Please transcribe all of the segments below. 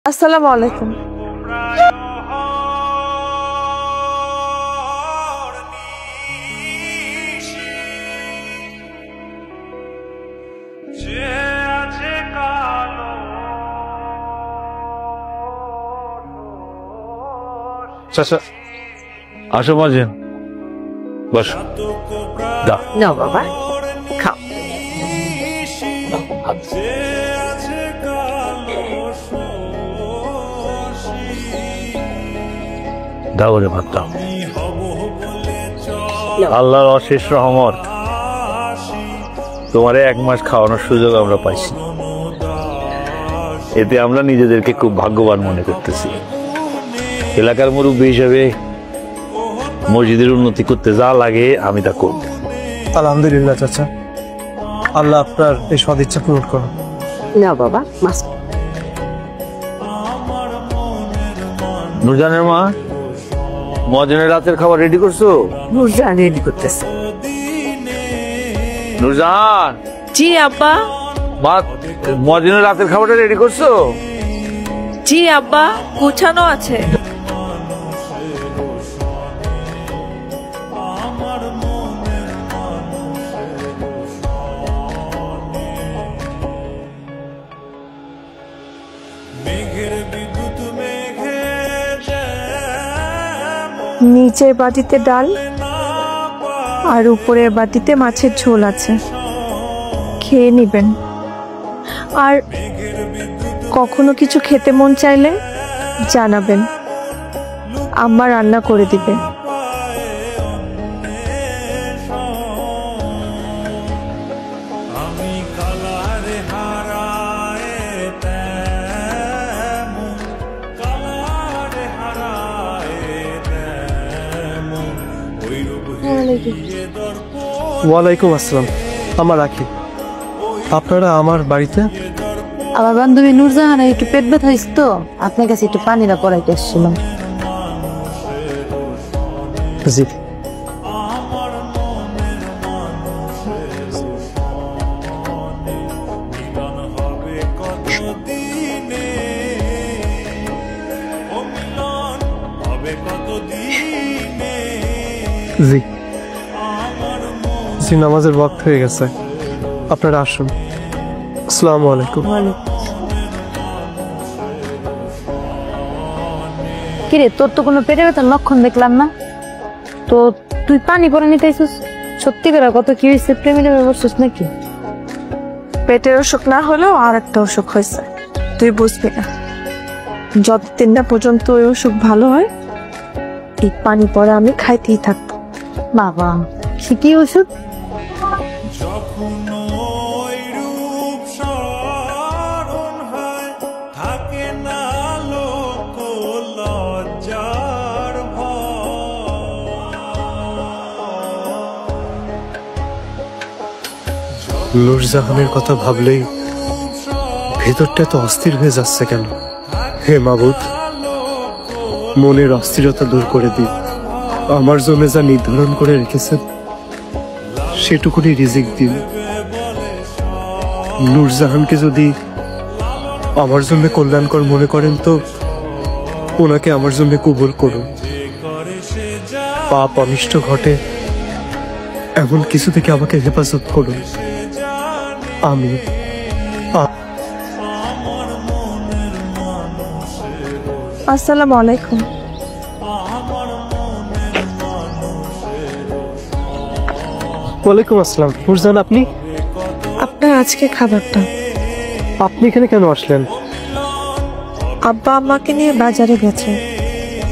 আসসালামু আলাইকুম। চাচা আসো মাঝেন বস। নাও বাবা খাও। দাও রে ভাত দাও। আল্লাহর অশেষ রহমত, তোমারে 1 মাস খাওয়ানোর সুযোগ আমরা পাইছি। এতে আমরা নিজেদেরকে খুব ভাগ্যবান মনে করতেছি। এলাকার মুরব্বী হিসেবে মসজিদের উন্নতি করতে যা লাগে আমি তা করব। আলহামদুলিল্লাহ চাচা, আল্লাহ আপনার এই সদিচ্ছা পূরণ করুন। নাও বাবা মাছ। নুরজানের মা, মহাজনের রাতের খাবার রেডি করছো? নুরজান রেডি করতেছে। নুরজান। জি আব্বা। মা, মহাজনের রাতের খাবারটা রেডি করছো? জি আব্বা, গোছানো আছে। নিচের বাটিতে ডাল আর উপরের বাটিতে মাছের ঝোল আছে, খেয়ে নিবেন। আর কখনো কিছু খেতে মন চাইলে জানাবেন, আম্মা রান্না করে দিবে। ওয়ালাইকুম আসসালাম। আমার রাখি, আপনারা আমার বাড়িতে? আমার বান্ধবী নুরজাহান একটু পেট ব্যথা হয়েছে তো, আপনার কাছে একটু পানিটা করাইতে এসেছিলাম। জি। জি জি, নামাজের ওয়াক্ত হয়ে গেছে, আপনারা আসুন। আসসালামু আলাইকুম। কিরে, তোর তো কোনো পেটে ব্যথার লক্ষণ দেখলাম না, তো তুই পানি পরে নিতে আইছিস? সত্যি করে কত কি হয়েছে, প্রেমে বসছিস নাকি? পেটের অসুখ না হলেও আর একটা অসুখ হয়েছে, তুই বুঝবি না। যতদিন না পর্যন্ত ওই অসুখ ভালো হয়, এই পানি পরে আমি খাইতেই থাকবো। বাবা, সে কি ওষুধ? নুরজাহানের কথা ভাবলেই ভেতরটা তো অস্থির হয়ে যাচ্ছে কেন? হে মাবুদ, মনের অস্থিরতা দূর করে দিন। আমার জন্য যা নির্ধারণ করে রেখেছেন সেটুকুনি রিজিক দিন। নুরজাহানকে যদি আমার জন্য কল্যাণকর মনে করেন তো ওনাকে আমার জন্য কবুল করুন। পাপ অনিষ্ট ঘটে এমন কিছু থেকে আমাকে হেফাজত করুন। আমি আসসালামু আলাইকুম। ওয়ালাইকুম আসসালাম। নুরজাহান, আপনি? আপনার আজকে খাবারটা। আপনি এখানে কেন আসলেন? আব্বা আম্মাকে নিয়ে বাজারে গেছে,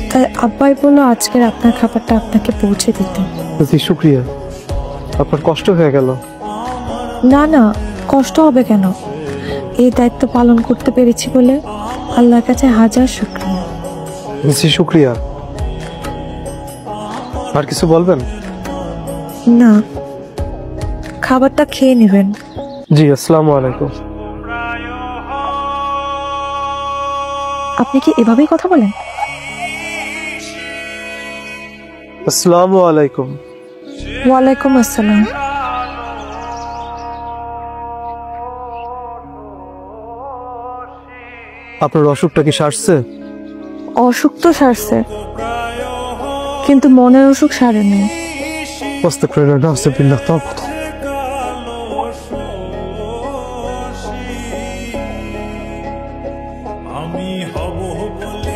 তাই আব্বাই বললো আজকের আপনার খাবারটা আপনাকে পৌঁছে দিতে। জি শুক্রিয়া, আপনার কষ্ট হয়ে গেল। না না, কষ্ট হবে কেন? এই দায়িত্ব পালন করতে পেরেছি বলে আল্লাহর কাছে হাজার শুকরিয়া। জি শুক্রিয়া। আর কিছু বলবেন? না, খাবারটা খেয়ে নেবেন। জি, আসসালামু আলাইকুম। আপনি কি এভাবেই কথা বলেন? আসসালামু আলাইকুম। ওয়ালাইকুম আসসালাম। আপনার অসুখটা কি সারছে? অসুখ তো সারছে, কিন্তু মনের অসুখ সারেনি। আস্তাগফিরুল্লাহ, নাউযুবিল্লাহ, তাওবা। আমি হব বলে